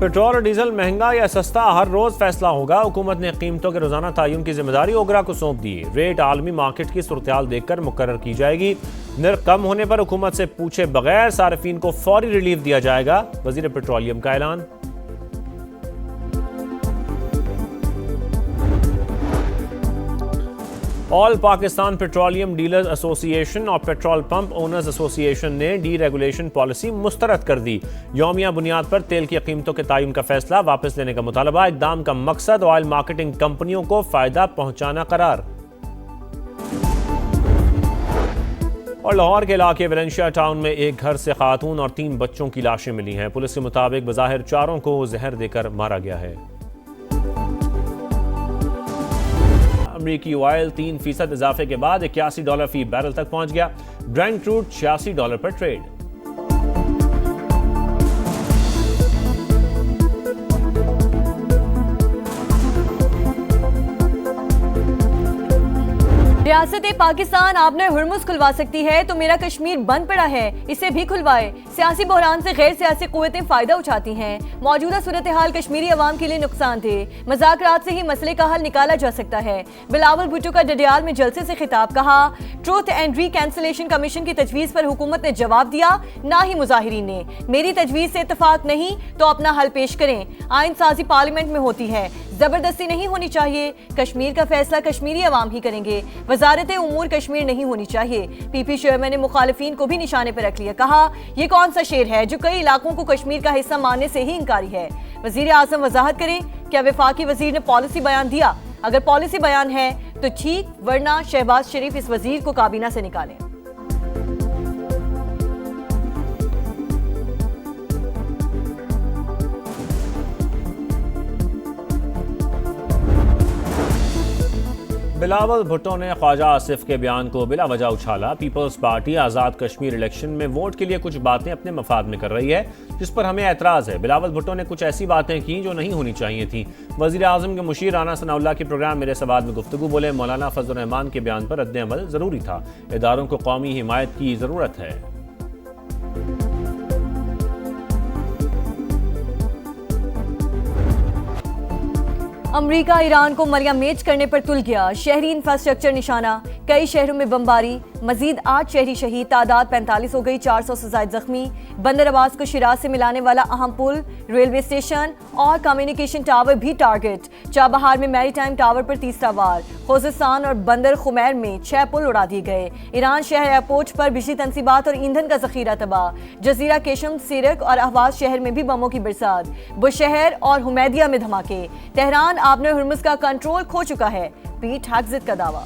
Petrol और diesel महंगा या सस्ता हर रोज फैसला होगा। हुकूमत ने कीमतों के रोजाना तयन की जिम्मेदारी ओगरा को सौंप दी। रेट आलमी मार्केट की सूरत-ए-हाल देखकर मुकर्रर की जाएगी। नर्ख कम होने पर हुकूमत से पूछे बगैर सार्फिन को फौरी रिलीफ दिया जाएगा। वजीर पेट्रोलियम का ऐलान। All Pakistan petroleum dealers association और पेट्रोल पंप ओनर्स एसोसिएशन ने डी रेगुलेशन पॉलिसी मुस्तरद कर दी। यौमिया बुनियाद पर तेल की कीमतों के तयन का फैसला वापस लेने का मुतालबा। इक़दाम का मकसद ऑयल मार्केटिंग कंपनियों को फायदा पहुंचाना करार। और लाहौर के इलाके वेलेंशिया टाउन में एक घर से खातून और 3 बच्चों की लाशें मिली हैं। पुलिस के मुताबिक बज़ाहिर चारों को जहर देकर मारा गया है। अमरीकी ऑयल 3% इजाफे के बाद $81 फी बैरल तक पहुंच गया। ब्रेंट क्रूड $86 पर ट्रेड। रियासत पाकिस्तान आपने हुर्मुज़ खुलवा सकती है तो मेरा कश्मीर बंद पड़ा है, इसे भी खुलवाए। सियासी बहरान से गैर सियासी कुव्वतें फायदा उठाती हैं। मौजूदा सूरत हाल कश्मीरी अवाम के लिए नुकसान थे। मुज़ाकरात से ही मसले का हल निकाला जा सकता है। बिलावल भुट्टो का डडियाल में जलसे से खिताब। कहा, ट्रूथ एंड रिकैंसिलेशन कमीशन की तजवीज़ पर हुकूमत ने जवाब दिया, ना ही मुजाहिरीन ने। मेरी तजवीज़ से इत्तफाक नहीं तो अपना हल पेश करें। आइन साजी पार्लियामेंट में होती है, जबरदस्ती नहीं होनी चाहिए। कश्मीर का फैसला कश्मीरी अवाम ही करेंगे। वजारत उमूर कश्मीर नहीं होनी चाहिए। पीपी चेयरमैन ने मुखालिफिन को भी निशाने पर रख लिया। कहा, ये कौन सा शेर है जो कई इलाकों को कश्मीर का हिस्सा मानने से ही इंकारी है। वजीर आजम वजाहत करें, क्या वफाकी वजीर ने पॉलिसी बयान दिया? अगर पॉलिसी बयान है तो ठीक, वरना शहबाज शरीफ इस वजीर को काबीना से निकालें। बिलावल भुट्टो ने ख्वाजा आसिफ के बयान को बिला वजह उछाला। Peoples party Azad Kashmir election में वोट के लिए कुछ बातें अपने मफाद में कर रही है, जिस पर हमें एतराज़ है। बिलावल भुट्टो ने कुछ ऐसी बातें की जो नहीं होनी चाहिए थी। वज़ीर आज़म के मुशीर राना सनाउल्लाह के प्रोग्राम मेरे सवाल में गुफ्तगू बोले, मौलाना फजल रहमान के बयान पर रद्द-ए-अमल ज़रूरी था। इदारों को कौमी हिमायत की ज़रूरत है। अमरीका ईरान को मरिया मेज करने पर तुल गया। शहरी इंफ्रास्ट्रक्चर निशाना, कई शहरों में बमबारी, मजीद 8 शहरी शहीद, तादाद 45 हो गई, 400 से ज्यादा जख्मी। बंदर अब्बास को शिराज से मिलाने वाला अहम पुल, रेलवे स्टेशन और कम्युनिकेशन टावर भी टारगेट। चाबहार में मैरीटाइम टावर पर तीसरा वार। खोजिस्तान और बंदर खुमैर में 6 पुल उड़ा दिए गए। ईरान शहर एयरपोर्ट पर बिजली तनसीबात और ईंधन का जखीरा तबाह। जजीरा केशम, सिरक और अहवाज शहर में भी बमों की बरसात। बुशहर और हुमैदिया में धमाके। तेहरान आपने हुर्मुज़ का कंट्रोल खो चुका है, पीट हेग्जिट का दावा।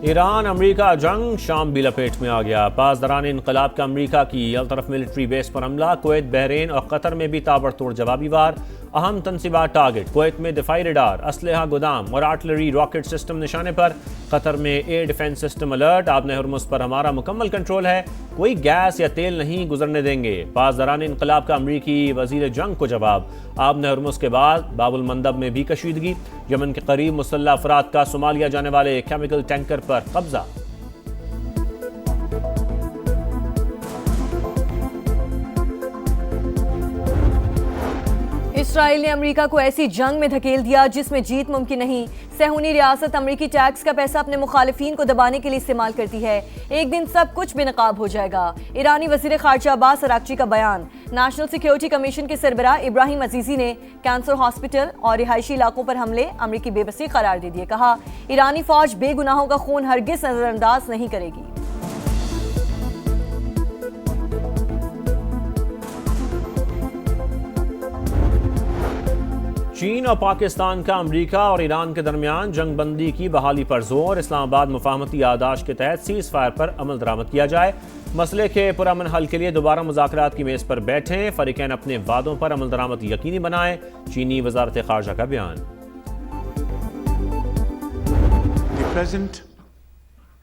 ईरान अमरीका जंग शाम भी लपेट में आ गया। पासदारान इनकलाब का अमरीका की अलतरफ मिलिट्री बेस पर हमला। कुवैत, बहरीन और कतर में भी ताबड़तोड़ जवाबी वार। अहम तनसीबात टारगेट। कुवैत में दिफाई रडार, असलहा गोदाम और आर्टिलरी रॉकेट सिस्टम निशाने पर। कतर में एयर डिफेंस सिस्टम अलर्ट। आपने हुर्मुज़ पर हमारा मुकम्मल कंट्रोल है, कोई गैस या तेल नहीं गुजरने देंगे। पासदारान इनकलाब का अमरीकी वजीर जंग को जवाब। आपने हुर्मुज़ के बाद बाबुल मंदब में भी कशीदगी। यमन के करीब मुसल्लह अफराद का सोमालिया जाने वाले केमिकल टैंकर पर कब्जा। इसराइल ने अमेरिका को ऐसी जंग में धकेल दिया जिसमें जीत मुमकिन नहीं। सहूनी रियासत अमेरिकी टैक्स का पैसा अपने मुखालिफिन को दबाने के लिए इस्तेमाल करती है। एक दिन सब कुछ बेनकाब हो जाएगा। ईरानी वजीर खारजा अब्बास अराक्ची का बयान। नेशनल सिक्योरिटी कमीशन के सरबराह इब्राहिम अजीजी ने कैंसर हॉस्पिटल और रिहायशी इलाकों पर हमले अमेरिकी बेबसी करार दे दिए। कहा, ईरानी फौज बेगुनाहों का खून हरगिज नजरअंदाज नहीं करेगी। चीन और पाकिस्तान का अमेरिका और ईरान के दरमियान जंग बंदी की बहाली पर जोर। इस्लामाबाद मुफाहमती यादाश के तहत सीज फायर पर अमल दरामद किया जाए। मसले के पुरअमन हल के लिए दोबारा मुज़ाकरात की मेज पर बैठें। फरीकैन अपने वादों पर अमल दरामद यकीनी बनाएं। चीनी वजारत खारजा का बयान। The present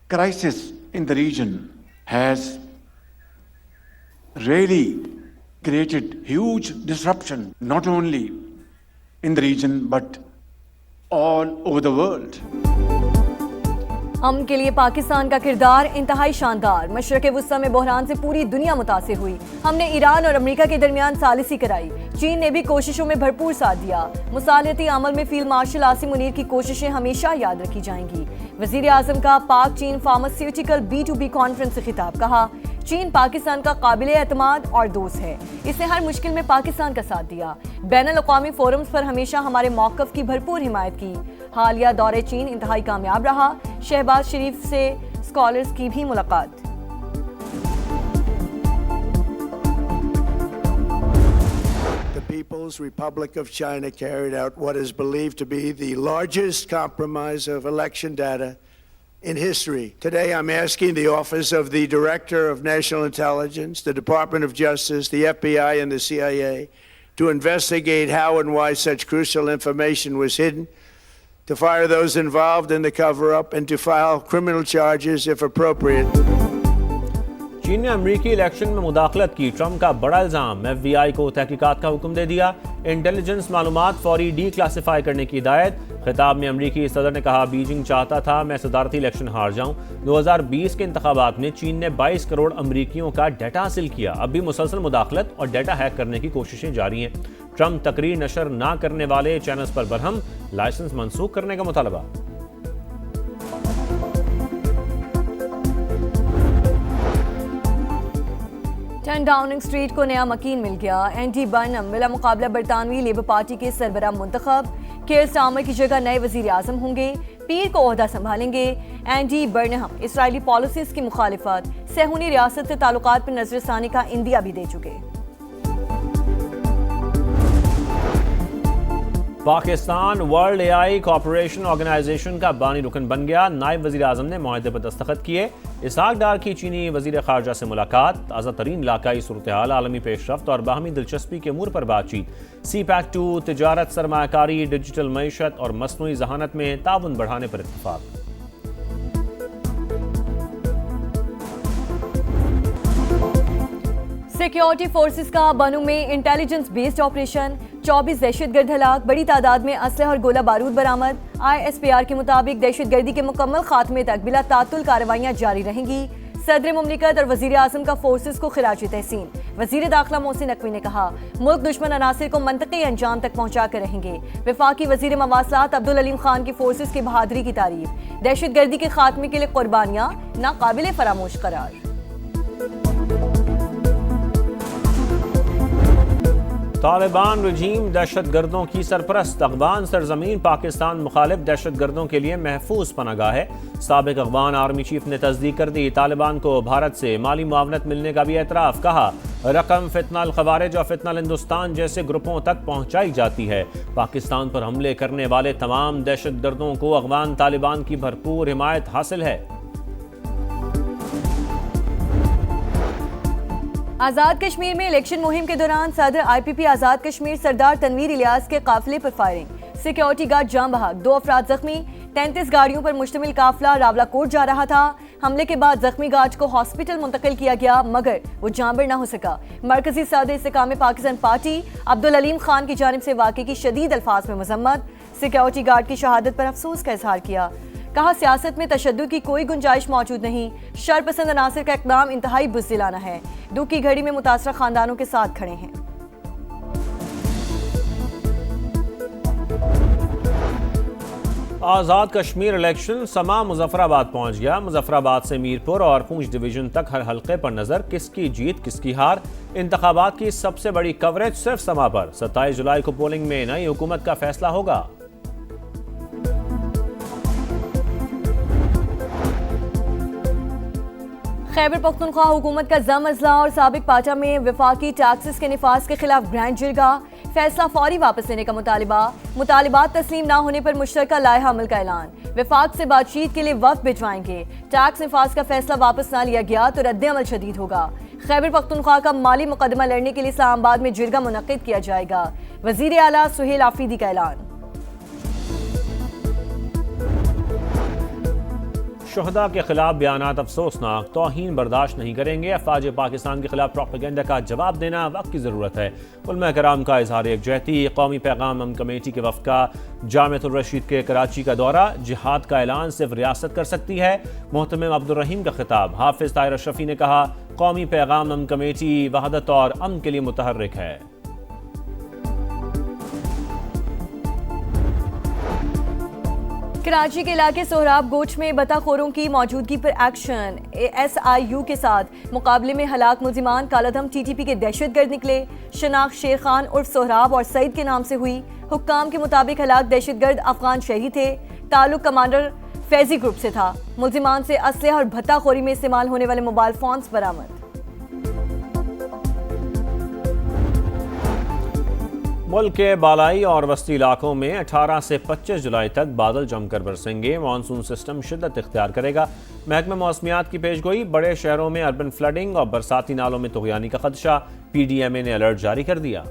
crisis in the region has really created huge disruption, not only in the region but all over the world. अमन के लिए पाकिस्तान का किरदार इंतहाई शानदार। मशरक़ वुस्ता में बहरान से पूरी दुनिया मुतासिर हुई। हमने ईरान और अमेरिका के दरमियान सालिसी कराई। चीन ने भी कोशिशों में भरपूर साथ दिया। मुसालियती अमल में फील्ड मार्शल आसिम मुनीर की कोशिशें हमेशा याद रखी जाएंगी। वज़ीर आज़म का पाक चीन फार्मास्यूटिकल B2B कॉन्फ्रेंस से खिताब। कहा, चीन पाकिस्तान का काबिले एतमाद और दोस्त है। इसने हर मुश्किल में पाकिस्तान का साथ दिया। बैनुल अक़वामी फोरम्स पर हमेशा हमारे मौक़िफ़ की भरपूर हिमायत की। हालिया दौरे चीन इंतहाई कामयाब रहा। शहबाज शरीफ से स्कॉलर्स की भी मुलाकात। The People's Republic of China carried out what is believed to be the largest compromise of election data in history. Today, I'm asking the Office of the Director of National Intelligence, the Department of Justice, the FBI, and the CIA to investigate how and why such crucial information was hidden, to fire those involved in the cover-up, and to file criminal charges if appropriate. चीन ने अमरीकी election में मुदाखलत की। Trump का बड़ा इल्जाम। FBI को तहकीकात का हुक्म दे दिया। इंटेलिजेंस मालूमात फौरी डी-क्लासिफाई करने की हिदायत। खिताब में अमरीकी सदर ने कहा, बीजिंग चाहता था मैं सदारती इलेक्शन हार जाऊं। 2020 के इंतखाबात में चीन ने 22 करोड़ अमरीकियों का डाटा हासिल किया। अब भी मुसलसल मुदाखलत और डाटा हैक करने की कोशिशें जारी हैं। ट्रंप तकरीर नशर ना करने वाले चैनल्स पर बरहम। लाइसेंस मनसूख करने का मुतालबा। 10 डाउनिंग स्ट्रीट को नया मकीन मिल गया। एंडी बर्नम बिला मुकाबला बरतानवी लेबर पार्टी के सरबराह मुंतखब। केयर स्टार्मर की जगह नए वजीर आजम होंगे। पीर को ओहदा संभालेंगे। एंडी बर्नहम इसराइली पॉलिसीज की मुखालिफत, सहूनी रियासत से ताल्लुकात पर नजरसानी का इंदिया भी दे चुके। Pakistan world AI corporation organization का बानी रुकन बन गया। नायब वजीर आजम ने मुआहदे पर दस्तखत किए। इसहाक डार की चीनी वजीर खारजा से मुलाकात। ताज़ा तरीन इलाकाई सूरत-ए-हाल, आलमी पेशरफ्त और बाहमी दिलचस्पी के अमूर पर बातचीत। CPEC-2, तिजारत, सरमायाकारी, डिजिटल मईशत और मसनूई जहानत में ताउन बढ़ाने पर इत्तफाक। सिक्योरिटी फोर्सेस का बनू में इंटेलिजेंस बेस्ड ऑपरेशन। 24 दहशतगर्द हलाक। बड़ी तादाद में असलह और गोला बारूद बरामद। ISPR के मुताबिक दहशतगर्दी के मुकम्मल खात्मे तक बिला तातुल कार्रवाइयां जारी रहेंगी। सदर मुमलिकत और वजीर आजम का फोर्सेस को खिराज तहसीन। वजीर दाखिला मोहसिन नकवी ने कहा, मुल्क दुश्मन अनासिर को मंतकी अंजाम तक पहुंचा कर रहेंगे। वफाकी वजीर मवासलात अब्दुल अलीम खान की फोर्सेस की बहादुरी की तारीफ। दहशतगर्दी के खात्मे के लिए कुर्बानियां नाकाबिले फरामोश करार। तालिबान रजीम दहशतगर्दों की सरपरस्त। अफगान सरजमीन पाकिस्तान मुखालिफ दहशतगर्दों के लिए महफूज पनागाह है। साबिक अफगान आर्मी चीफ ने तस्दीक कर दी। तालिबान को भारत से माली मुआवनत मिलने का भी एतराफ़। कहा, रकम फितनल खवारिज और फितनल हिंदुस्तान जैसे ग्रुपों तक पहुंचाई जाती है। पाकिस्तान पर हमले करने वाले तमाम दहशतगर्दों को अफगान तालिबान की भरपूर हिमायत हासिल है। आज़ाद कश्मीर में इलेक्शन मुहिम के दौरान सदर IPP आज़ाद कश्मीर सरदार तनवीर इलियास के काफिले पर फायरिंग। सिक्योरिटी गार्ड जाम बहक। 2 अफराद जख्मी। 33 गाड़ियों पर मुश्तमिल काफिला रावलाकोट जा रहा था। हमले के बाद जख्मी गार्ड को हॉस्पिटल मुंतकिल किया गया, मगर वो जांबर न हो सका। मरकजी सदर इस्तेकाम पाकिस्तान पार्टी अब्दुल अलीम खान की जानिब से वाक़े की शदीद अल्फाज में मजम्मत। सिक्योरिटी गार्ड की शहादत पर अफसोस का इजहार किया। कहा, सियासत में तशद्दुद की कोई गुंजाइश मौजूद नहीं। शरपसंद अनासिर का इक़दाम इंतहाई बुज़दिलाना है। दुख की घड़ी में मुतासरा खानदानों के साथ खड़े हैं। आज़ाद कश्मीर इलेक्शन समा मुजफ्फराबाद पहुंच गया। मुजफ्फराबाद से मीरपुर और पूंछ डिवीजन तक हर हल्के पर नजर। किसकी जीत किसकी हार। इंतखाबात की सबसे बड़ी कवरेज सिर्फ समा पर। 27 जुलाई को पोलिंग में नई हुकूमत का फैसला होगा। खैबर पख्तूनख्वा हुकूमत का जम अजला और साबिक पाटा में वफाकी टैक्सेस के निफाज के खिलाफ ग्रैंड जिरगा। फैसला फौरी वापस लेने का मुतालिबात तस्लीम ना होने पर मुश्तरका लायहा अमल का ऐलान। वफाक से बातचीत के लिए वफ्द भिजवाएंगे। टैक्स निफाज का फैसला वापस ना लिया गया तो रद्द अमल शदीद होगा। खैबर पख्तूनख्वा का माली मुकदमा लड़ने के लिए इस्लामाबाद में जिरगा मुनक्किद किया जाएगा। वजीर आला सुहेल आफरीदी का ऐलान। शुहदा के खिलाफ बयानात अफसोसनाक, तौहीन बर्दाश्त नहीं करेंगे। अफवाज पाकिस्तान के खिलाफ प्रोपेगेंडा का जवाब देना वक्त की ज़रूरत है। उलमा कराम का इजहार यकजहती। कौमी पैगाम अमन कमेटी के वफ़द का जामिअतुल रशीद के कराची का दौरा, जिहाद का ऐलान सिर्फ रियासत कर सकती है। मोहतमिम अब्दुल रहीम का खिताब। हाफिज ताहिर अशरफी ने कहा, कौमी पैगाम अमन कमेटी वहदत और अमन के लिए मुतहर्रिक है। कराची के इलाके सोहराब गोच में बताखोरों की मौजूदगी पर एक्शन। SIU के साथ मुकाबले में हलाक मुलजिमान कालाधम TTP के दहशतगर्द निकले। शनाख्त शेर खान उर्फ सोहराब और सईद के नाम से हुई। हुक्काम के मुताबिक हलाक दहशतगर्द अफगान शहरी थे। ताल्लुक कमांडर फैजी ग्रुप से था। मुलजिमान से असलहा और भत्ताखोरी में इस्तेमाल होने वाले मोबाइल फोन्स बरामद। मुल्क के बालाई और वस्ती इलाकों में 18 से 25 जुलाई तक बादल जमकर बरसेंगे। मानसून सिस्टम शिद्दत इख्तियार करेगा। महकमा मौसमियात की पेशगोई, बड़े शहरों में अर्बन फ्लडिंग और बरसाती नालों में तुगयानी का खदशा। PDMA ने अलर्ट जारी कर दिया।